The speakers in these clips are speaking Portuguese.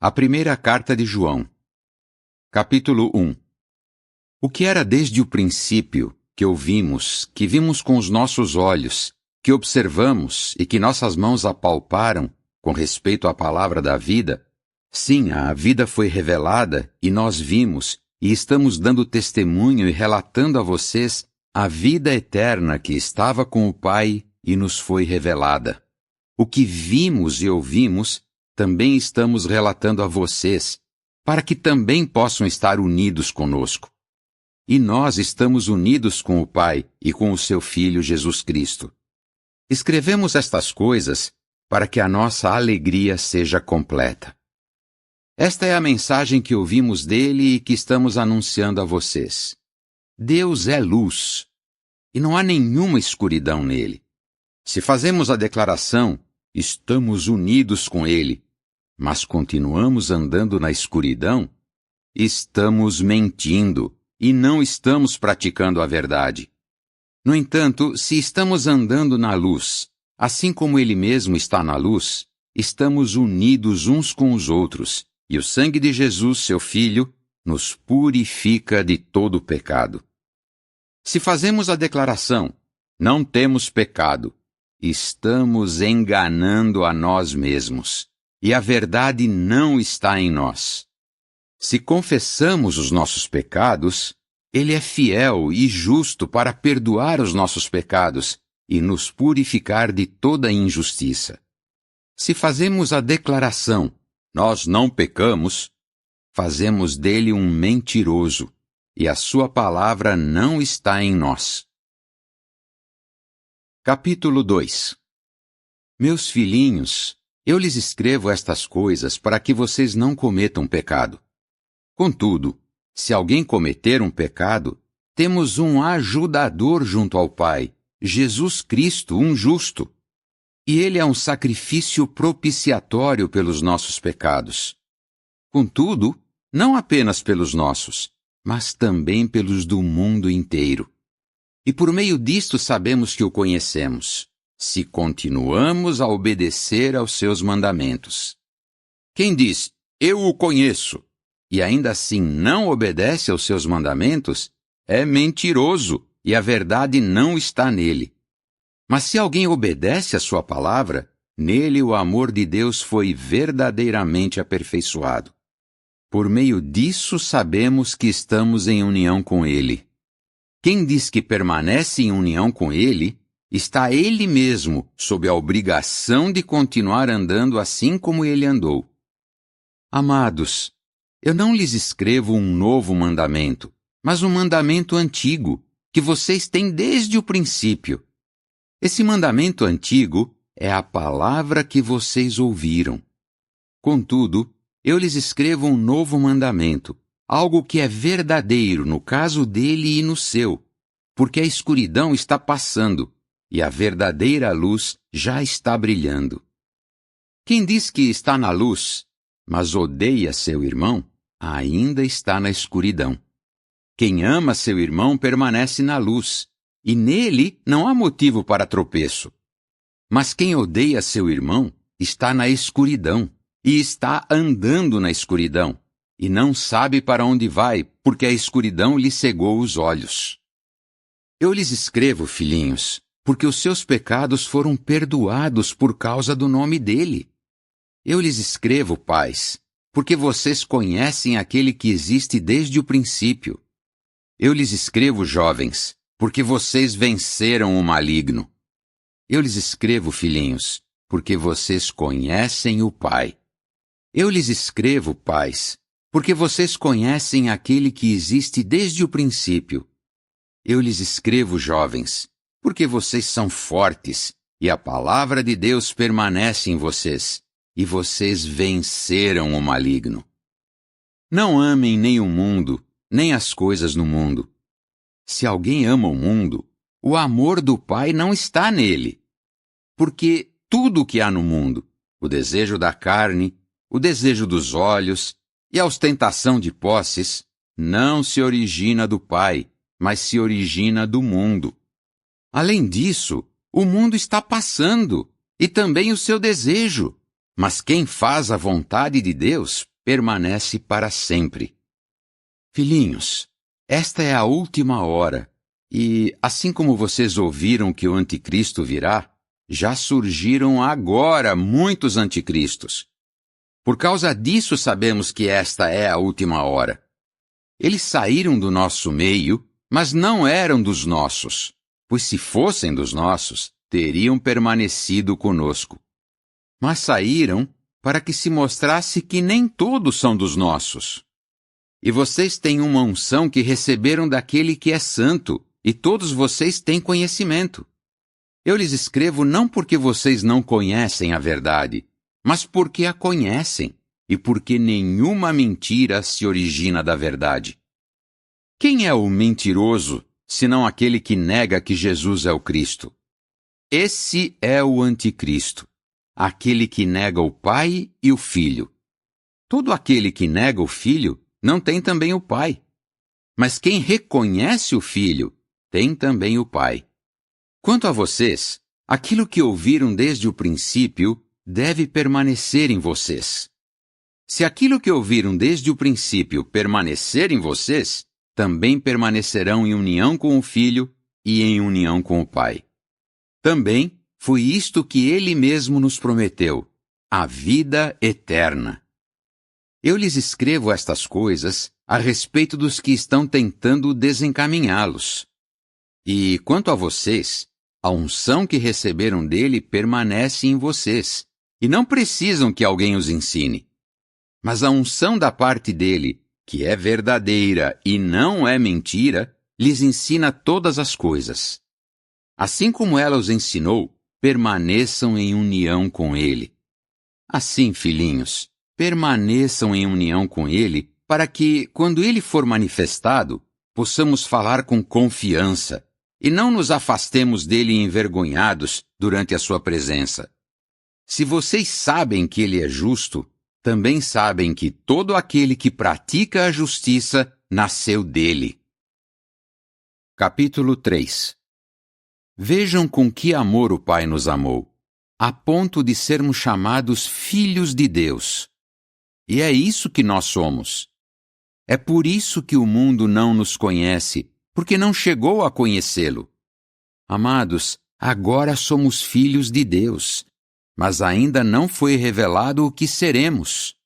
A primeira carta de João. Capítulo 1. O que era desde o princípio, que ouvimos, que vimos com os nossos olhos, que observamos e que nossas mãos apalparam, com respeito à palavra da vida, sim, a vida foi revelada e nós vimos e estamos dando testemunho e relatando a vocês a vida eterna que estava com o Pai e nos foi revelada. O que vimos e ouvimos, também estamos relatando a vocês, para que também possam estar unidos conosco. E nós estamos unidos com o Pai e com o seu Filho Jesus Cristo. Escrevemos estas coisas para que a nossa alegria seja completa. Esta é a mensagem que ouvimos dele e que estamos anunciando a vocês. Deus é luz, e não há nenhuma escuridão nele. Se fazemos a declaração, estamos unidos com ele, mas continuamos andando na escuridão, estamos mentindo e não estamos praticando a verdade. No entanto, se estamos andando na luz, assim como ele mesmo está na luz, estamos unidos uns com os outros, e o sangue de Jesus, seu Filho, nos purifica de todo pecado. Se fazemos a declaração, não temos pecado, estamos enganando a nós mesmos, e a verdade não está em nós. Se confessamos os nossos pecados, ele é fiel e justo para perdoar os nossos pecados e nos purificar de toda injustiça. Se fazemos a declaração, nós não pecamos, fazemos dele um mentiroso, e a sua palavra não está em nós. Capítulo 2. Meus filhinhos, eu lhes escrevo estas coisas para que vocês não cometam pecado. Contudo, se alguém cometer um pecado, temos um ajudador junto ao Pai, Jesus Cristo, um justo. E ele é um sacrifício propiciatório pelos nossos pecados. Contudo, não apenas pelos nossos, mas também pelos do mundo inteiro. E por meio disto sabemos que o conhecemos, se continuamos a obedecer aos seus mandamentos. Quem diz, eu o conheço, e ainda assim não obedece aos seus mandamentos, é mentiroso, e a verdade não está nele. Mas se alguém obedece à sua palavra, nele o amor de Deus foi verdadeiramente aperfeiçoado. Por meio disso sabemos que estamos em união com ele. Quem diz que permanece em união com ele, está ele mesmo sob a obrigação de continuar andando assim como ele andou. Amados, eu não lhes escrevo um novo mandamento, mas um mandamento antigo, que vocês têm desde o princípio. Esse mandamento antigo é a palavra que vocês ouviram. Contudo, eu lhes escrevo um novo mandamento, algo que é verdadeiro no caso dele e no seu, porque a escuridão está passando e a verdadeira luz já está brilhando. Quem diz que está na luz, mas odeia seu irmão, ainda está na escuridão. Quem ama seu irmão permanece na luz, e nele não há motivo para tropeço. Mas quem odeia seu irmão está na escuridão, e está andando na escuridão, e não sabe para onde vai, porque a escuridão lhe cegou os olhos. Eu lhes escrevo, filhinhos, porque os seus pecados foram perdoados por causa do nome dele. Eu lhes escrevo, pais, porque vocês conhecem aquele que existe desde o princípio. Eu lhes escrevo, jovens, porque vocês venceram o maligno. Eu lhes escrevo, filhinhos, porque vocês conhecem o Pai. Eu lhes escrevo, pais, porque vocês conhecem aquele que existe desde o princípio. Eu lhes escrevo, jovens, porque vocês são fortes, e a palavra de Deus permanece em vocês, e vocês venceram o maligno. Não amem nem o mundo, nem as coisas no mundo. Se alguém ama o mundo, o amor do Pai não está nele. Porque tudo o que há no mundo, o desejo da carne, o desejo dos olhos e a ostentação de posses, não se origina do Pai, mas se origina do mundo. Além disso, o mundo está passando, e também o seu desejo. Mas quem faz a vontade de Deus permanece para sempre. Filhinhos, esta é a última hora, e, assim como vocês ouviram que o anticristo virá, já surgiram agora muitos anticristos. Por causa disso sabemos que esta é a última hora. Eles saíram do nosso meio, mas não eram dos nossos, pois se fossem dos nossos, teriam permanecido conosco. Mas saíram para que se mostrasse que nem todos são dos nossos. E vocês têm uma unção que receberam daquele que é santo, e todos vocês têm conhecimento. Eu lhes escrevo não porque vocês não conhecem a verdade, mas porque a conhecem, e porque nenhuma mentira se origina da verdade. Quem é o mentiroso, senão aquele que nega que Jesus é o Cristo? Esse é o anticristo, aquele que nega o Pai e o Filho. Todo aquele que nega o Filho não tem também o Pai. Mas quem reconhece o Filho tem também o Pai. Quanto a vocês, aquilo que ouviram desde o princípio deve permanecer em vocês. Se aquilo que ouviram desde o princípio permanecer em vocês, também permanecerão em união com o Filho e em união com o Pai. Também foi isto que Ele mesmo nos prometeu, a vida eterna. Eu lhes escrevo estas coisas a respeito dos que estão tentando desencaminhá-los. E, quanto a vocês, a unção que receberam dele permanece em vocês, e não precisam que alguém os ensine. Mas a unção da parte dele, que é verdadeira e não é mentira, lhes ensina todas as coisas. Assim como ela os ensinou, permaneçam em união com ele. Assim, filhinhos, permaneçam em união com ele, para que, quando ele for manifestado, possamos falar com confiança, e não nos afastemos dele envergonhados durante a sua presença. Se vocês sabem que ele é justo, também sabem que todo aquele que pratica a justiça nasceu dele. Capítulo 3. Vejam com que amor o Pai nos amou, a ponto de sermos chamados filhos de Deus. E é isso que nós somos. É por isso que o mundo não nos conhece, porque não chegou a conhecê-lo. Amados, agora somos filhos de Deus, mas ainda não foi revelado o que seremos.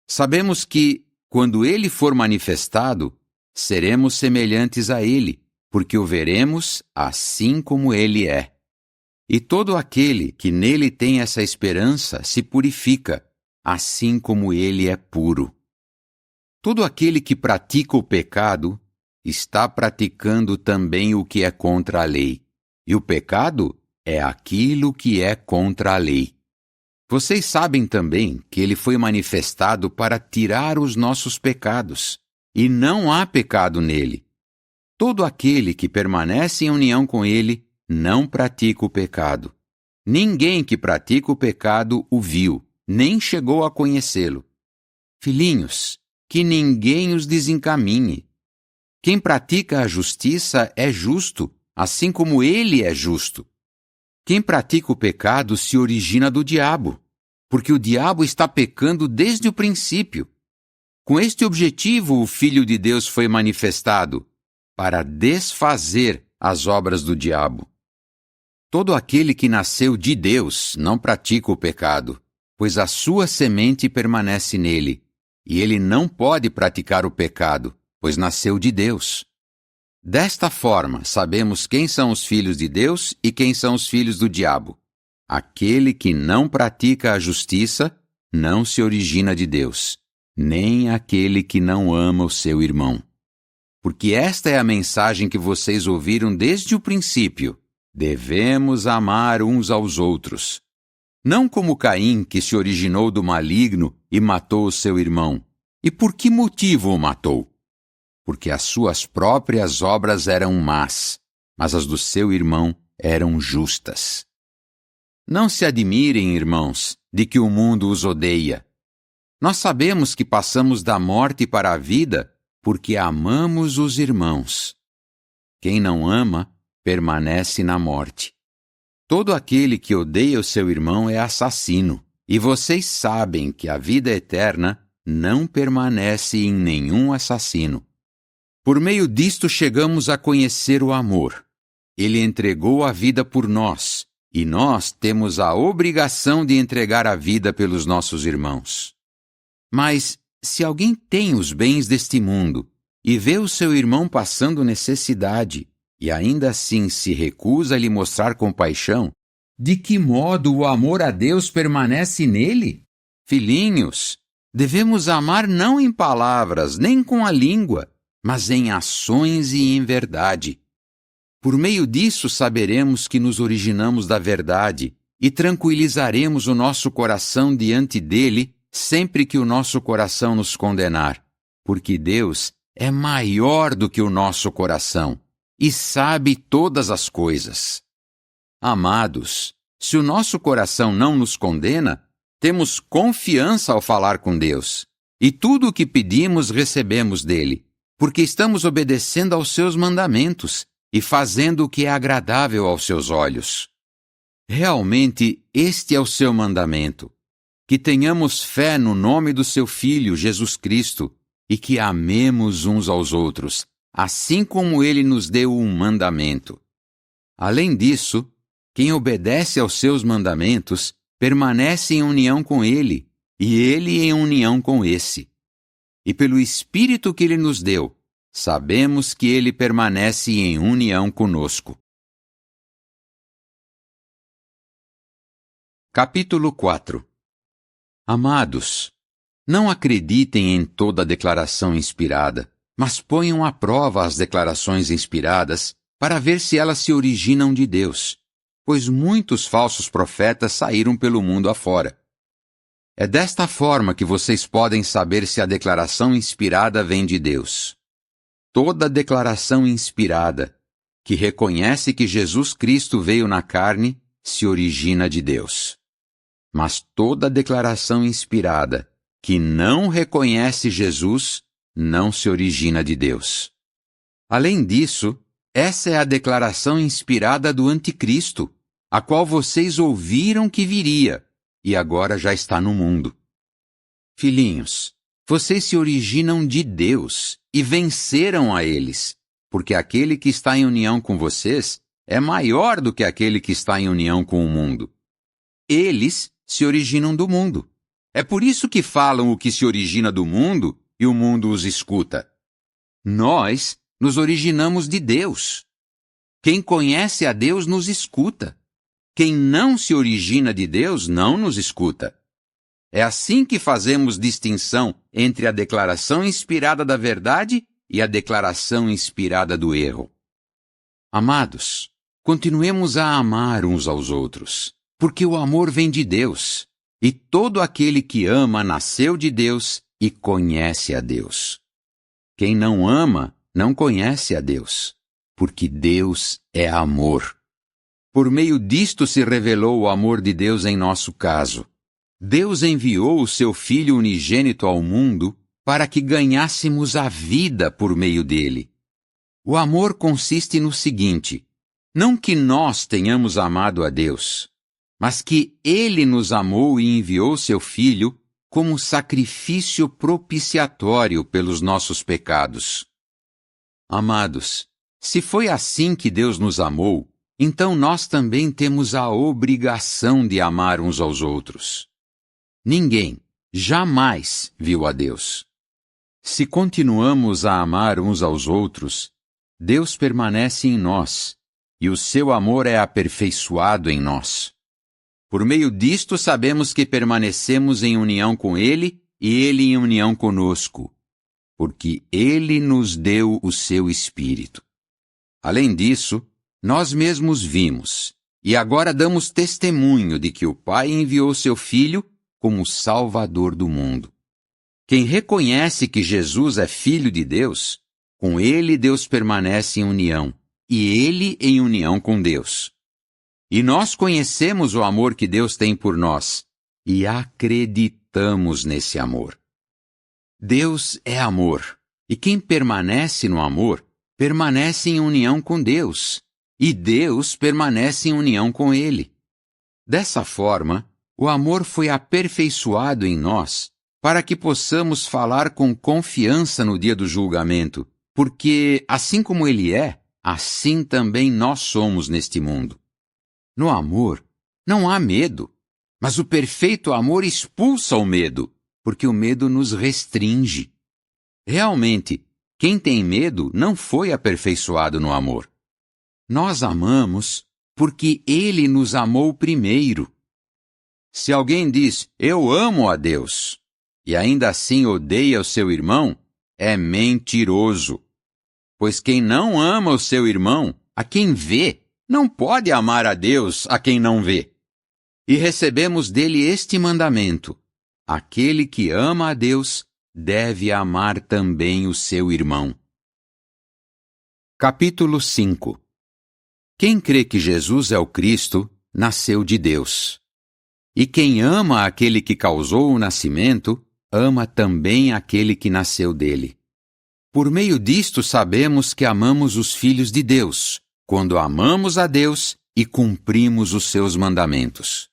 Sabemos que, quando ele for manifestado, seremos semelhantes a ele, porque o veremos assim como ele é. E todo aquele que nele tem essa esperança se purifica, assim como ele é puro. Todo aquele que pratica o pecado está praticando também o que é contra a lei, e o pecado é aquilo que é contra a lei. Vocês sabem também que ele foi manifestado para tirar os nossos pecados, e não há pecado nele. Todo aquele que permanece em união com ele não pratica o pecado. Ninguém que pratica o pecado o viu, nem chegou a conhecê-lo. Filhinhos, que ninguém os desencaminhe. Quem pratica a justiça é justo, assim como ele é justo. Quem pratica o pecado se origina do diabo, porque o diabo está pecando desde o princípio. Com este objetivo, o Filho de Deus foi manifestado, para desfazer as obras do diabo. Todo aquele que nasceu de Deus não pratica o pecado, pois a sua semente permanece nele, e ele não pode praticar o pecado, pois nasceu de Deus. Desta forma, sabemos quem são os filhos de Deus e quem são os filhos do diabo. Aquele que não pratica a justiça não se origina de Deus, nem aquele que não ama o seu irmão. Porque esta é a mensagem que vocês ouviram desde o princípio: devemos amar uns aos outros. Não como Caim, que se originou do maligno e matou o seu irmão. E por que motivo o matou? Porque as suas próprias obras eram más, mas as do seu irmão eram justas. Não se admirem, irmãos, de que o mundo os odeia. Nós sabemos que passamos da morte para a vida porque amamos os irmãos. Quem não ama, permanece na morte. Todo aquele que odeia o seu irmão é assassino, e vocês sabem que a vida eterna não permanece em nenhum assassino. Por meio disto chegamos a conhecer o amor. Ele entregou a vida por nós, e nós temos a obrigação de entregar a vida pelos nossos irmãos. Mas, se alguém tem os bens deste mundo e vê o seu irmão passando necessidade, e ainda assim se recusa a lhe mostrar compaixão, de que modo o amor a Deus permanece nele? Filhinhos, devemos amar não em palavras, nem com a língua, mas em ações e em verdade. Por meio disso saberemos que nos originamos da verdade e tranquilizaremos o nosso coração diante dele sempre que o nosso coração nos condenar, porque Deus é maior do que o nosso coração e sabe todas as coisas. Amados, se o nosso coração não nos condena, temos confiança ao falar com Deus, e tudo o que pedimos recebemos dele, porque estamos obedecendo aos seus mandamentos e fazendo o que é agradável aos seus olhos. Realmente, este é o seu mandamento, que tenhamos fé no nome do seu Filho, Jesus Cristo, e que amemos uns aos outros, assim como ele nos deu um mandamento. Além disso, quem obedece aos seus mandamentos permanece em união com ele, e ele em união com esse. E pelo Espírito que ele nos deu, sabemos que ele permanece em união conosco. Capítulo 4. Amados, não acreditem em toda declaração inspirada, mas ponham à prova as declarações inspiradas para ver se elas se originam de Deus, pois muitos falsos profetas saíram pelo mundo afora. É desta forma que vocês podem saber se a declaração inspirada vem de Deus. Toda declaração inspirada, que reconhece que Jesus Cristo veio na carne, se origina de Deus. Mas toda declaração inspirada, que não reconhece Jesus, não se origina de Deus. Além disso, essa é a declaração inspirada do Anticristo, a qual vocês ouviram que viria, e agora já está no mundo. Filhinhos, vocês se originam de Deus e venceram a eles, porque aquele que está em união com vocês é maior do que aquele que está em união com o mundo. Eles se originam do mundo. É por isso que falam o que se origina do mundo e o mundo os escuta. Nós nos originamos de Deus. Quem conhece a Deus nos escuta. Quem não se origina de Deus não nos escuta. É assim que fazemos distinção entre a declaração inspirada da verdade e a declaração inspirada do erro. Amados, continuemos a amar uns aos outros, porque o amor vem de Deus, e todo aquele que ama nasceu de Deus e conhece a Deus. Quem não ama não conhece a Deus, porque Deus é amor. Por meio disto se revelou o amor de Deus em nosso caso. Deus enviou o seu Filho unigênito ao mundo para que ganhássemos a vida por meio dele. O amor consiste no seguinte: não que nós tenhamos amado a Deus, mas que Ele nos amou e enviou seu Filho como sacrifício propiciatório pelos nossos pecados. Amados, se foi assim que Deus nos amou, então nós também temos a obrigação de amar uns aos outros. Ninguém jamais viu a Deus. Se continuamos a amar uns aos outros, Deus permanece em nós, e o seu amor é aperfeiçoado em nós. Por meio disto sabemos que permanecemos em união com Ele e Ele em união conosco, porque Ele nos deu o seu Espírito. Além disso, nós mesmos vimos, e agora damos testemunho de que o Pai enviou seu Filho como Salvador do mundo. Quem reconhece que Jesus é Filho de Deus, com Ele Deus permanece em união, e Ele em união com Deus. E nós conhecemos o amor que Deus tem por nós, e acreditamos nesse amor. Deus é amor, e quem permanece no amor, permanece em união com Deus, e Deus permanece em união com Ele. Dessa forma, o amor foi aperfeiçoado em nós, para que possamos falar com confiança no dia do julgamento, porque, assim como Ele é, assim também nós somos neste mundo. No amor, não há medo, mas o perfeito amor expulsa o medo, porque o medo nos restringe. Realmente, quem tem medo não foi aperfeiçoado no amor. Nós amamos porque Ele nos amou primeiro. Se alguém diz, eu amo a Deus, e ainda assim odeia o seu irmão, é mentiroso. Pois quem não ama o seu irmão, a quem vê, não pode amar a Deus a quem não vê. E recebemos dele este mandamento: aquele que ama a Deus deve amar também o seu irmão. Capítulo 5. Quem crê que Jesus é o Cristo, nasceu de Deus. E quem ama aquele que causou o nascimento, ama também aquele que nasceu dele. Por meio disto sabemos que amamos os filhos de Deus, quando amamos a Deus e cumprimos os seus mandamentos.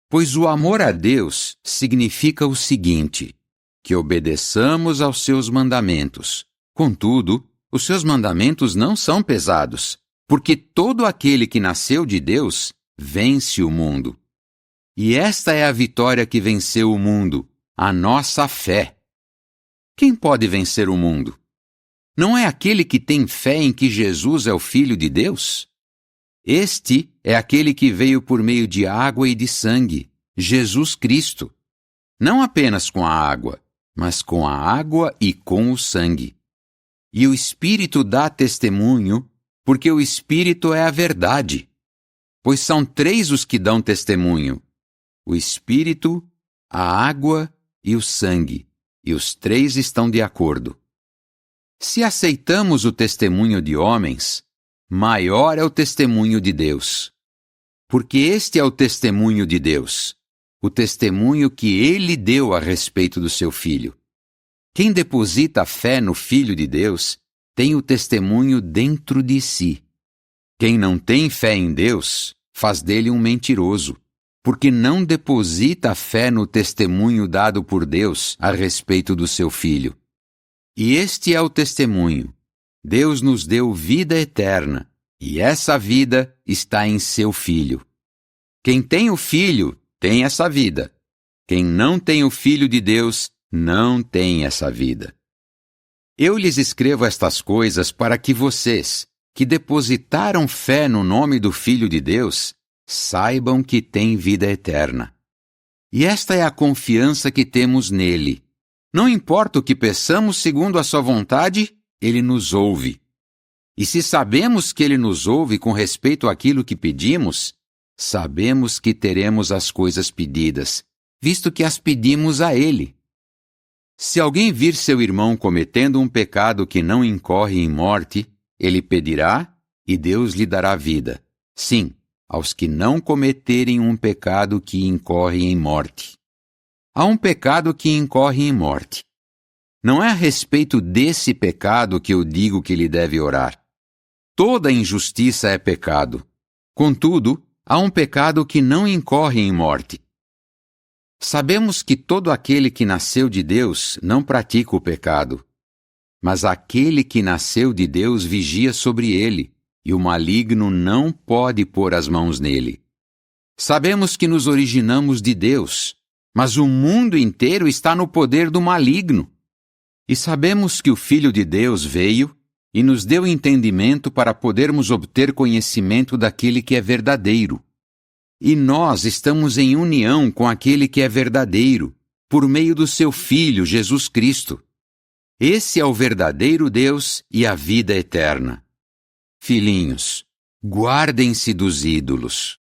Pois o amor a Deus significa o seguinte: que obedeçamos aos seus mandamentos. Contudo, os seus mandamentos não são pesados, porque todo aquele que nasceu de Deus vence o mundo. E esta é a vitória que venceu o mundo, a nossa fé. Quem pode vencer o mundo? Não é aquele que tem fé em que Jesus é o Filho de Deus? Este é aquele que veio por meio de água e de sangue, Jesus Cristo. Não apenas com a água, mas com a água e com o sangue. E o Espírito dá testemunho, porque o Espírito é a verdade. Pois são 3 os que dão testemunho: o Espírito, a água e o sangue, e os 3 estão de acordo. Se aceitamos o testemunho de homens, maior é o testemunho de Deus. Porque este é o testemunho de Deus, o testemunho que Ele deu a respeito do seu Filho. Quem deposita fé no Filho de Deus tem o testemunho dentro de si. Quem não tem fé em Deus faz dele um mentiroso, porque não deposita fé no testemunho dado por Deus a respeito do seu Filho. E este é o testemunho: Deus nos deu vida eterna, e essa vida está em seu Filho. Quem tem o Filho tem essa vida. Quem não tem o Filho de Deus não tem essa vida. Eu lhes escrevo estas coisas para que vocês, que depositaram fé no nome do Filho de Deus, saibam que têm vida eterna. E esta é a confiança que temos nele. Não importa o que peçamos segundo a sua vontade, ele nos ouve. E se sabemos que ele nos ouve com respeito àquilo que pedimos, sabemos que teremos as coisas pedidas, visto que as pedimos a ele. Se alguém vir seu irmão cometendo um pecado que não incorre em morte, ele pedirá e Deus lhe dará vida. Sim, aos que não cometerem um pecado que incorre em morte. Há um pecado que incorre em morte. Não é a respeito desse pecado que eu digo que ele deve orar. Toda injustiça é pecado. Contudo, há um pecado que não incorre em morte. Sabemos que todo aquele que nasceu de Deus não pratica o pecado. Mas aquele que nasceu de Deus vigia sobre ele, e o maligno não pode pôr as mãos nele. Sabemos que nos originamos de Deus, mas o mundo inteiro está no poder do maligno. E sabemos que o Filho de Deus veio e nos deu entendimento para podermos obter conhecimento daquele que é verdadeiro. E nós estamos em união com aquele que é verdadeiro, por meio do seu Filho, Jesus Cristo. Esse é o verdadeiro Deus e a vida eterna. Filhinhos, guardem-se dos ídolos.